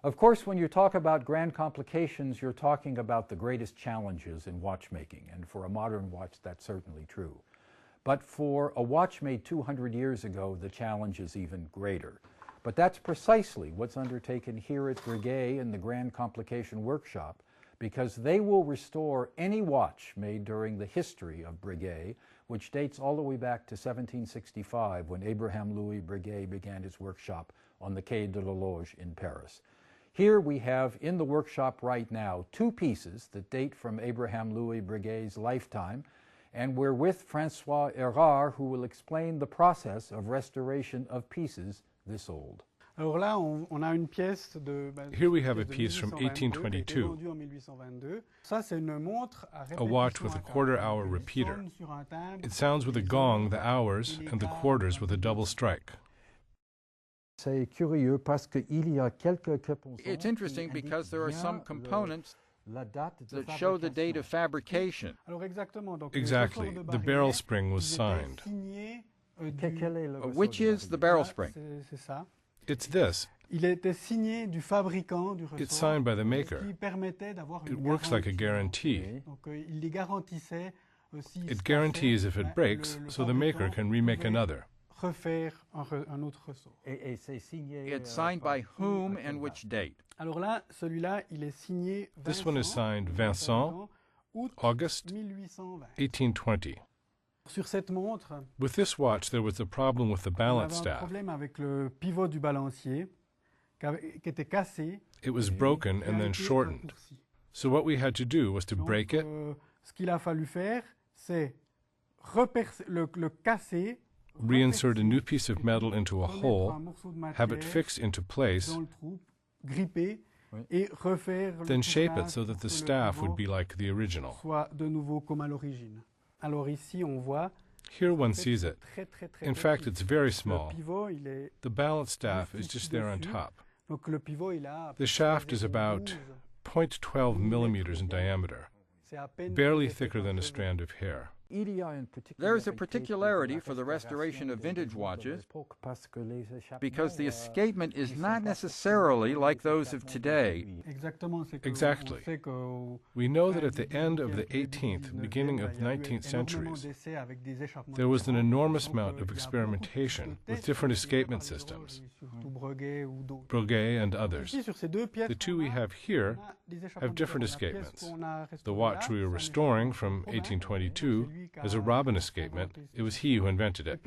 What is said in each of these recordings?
Of course, when you talk about grand complications, you're talking about the greatest challenges in watchmaking, and for a modern watch, that's certainly true. But for a watch made 200 years ago, the challenge is even greater. But that's precisely what's undertaken here at Breguet in the Grande Complications Workshop, because they will restore any watch made during the history of Breguet, which dates all the way back to 1765, when Abraham Louis Breguet began his workshop on the Quai de l'Horloge in Paris. Here we have in the workshop right now 2 pieces that date from Abraham Louis Breguet's lifetime, and we're with François Erard, who will explain the process of restoration of pieces this old. Here we have a piece from 1822, a watch with a quarter-hour repeater. It sounds with a gong the hours and the quarters with a double strike. It's interesting because there are some components that show the date of fabrication. Exactly. The barrel spring was signed. Which is the barrel spring? It's this. It's signed by the maker. It works like a guarantee. It guarantees if it breaks, so the maker can remake another. It's signed by whom and which date? This one is signed Vincent, August 1820. With this watch, there was a problem with the balance staff. It was broken and then shortened. So what we had to do was to break it, reinsert a new piece of metal into a hole, have it fixed into place, then shape it so that the staff would be like the original. Here one sees it. In fact, it's very small. The balance staff is just there on top. The shaft is about 0.12 millimeters in diameter, barely thicker than a strand of hair. There's a particularity for the restoration of vintage watches because the escapement is not necessarily like those of today. Exactly. We know that at the end of the 18th, beginning of the 19th centuries, there was an enormous amount of experimentation with different escapement systems, Breguet and others. The 2 we have here have different escapements. The watch we are restoring from 1822 as a Robin escapement, it was he who invented it.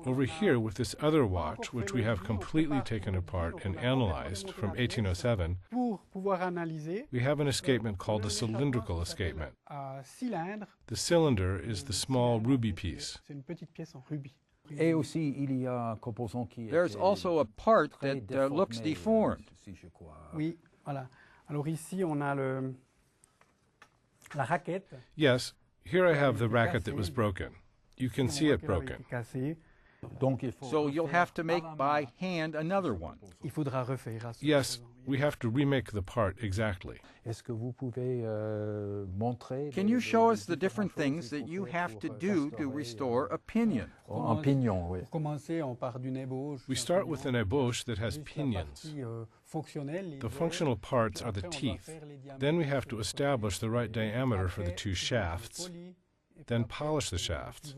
Over here, with this other watch, which we have completely taken apart and analyzed from 1807, we have an escapement called a cylindrical escapement. The cylinder is the small ruby piece. There's also a part that looks deformed. Yes, here I have the racket that was broken. You can see it broken. So you'll have to make by hand another one. Yes, we have to remake the part exactly. Can you show us the different things that you have to do to restore a pinion? We start with an ébauche that has pinions. The functional parts are the teeth. Then we have to establish the right diameter for the 2 shafts, then polish the shafts.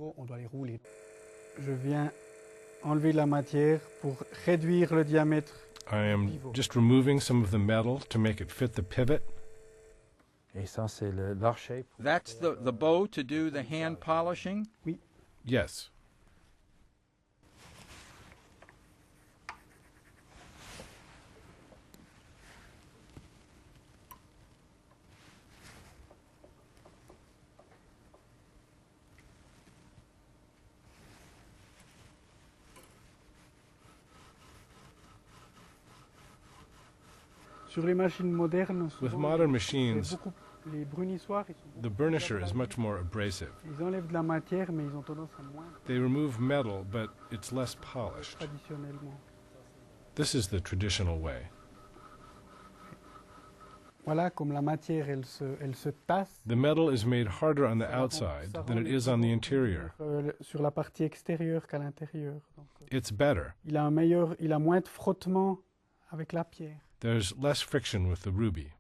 I am just removing some of the metal to make it fit the pivot. That's the bow to do the hand polishing? Yes. With modern machines, the burnisher is much more abrasive. They remove metal, but it's less polished. This is the traditional way. The metal is made harder on the outside than it is on the interior. It's better. There's less friction with the ruby.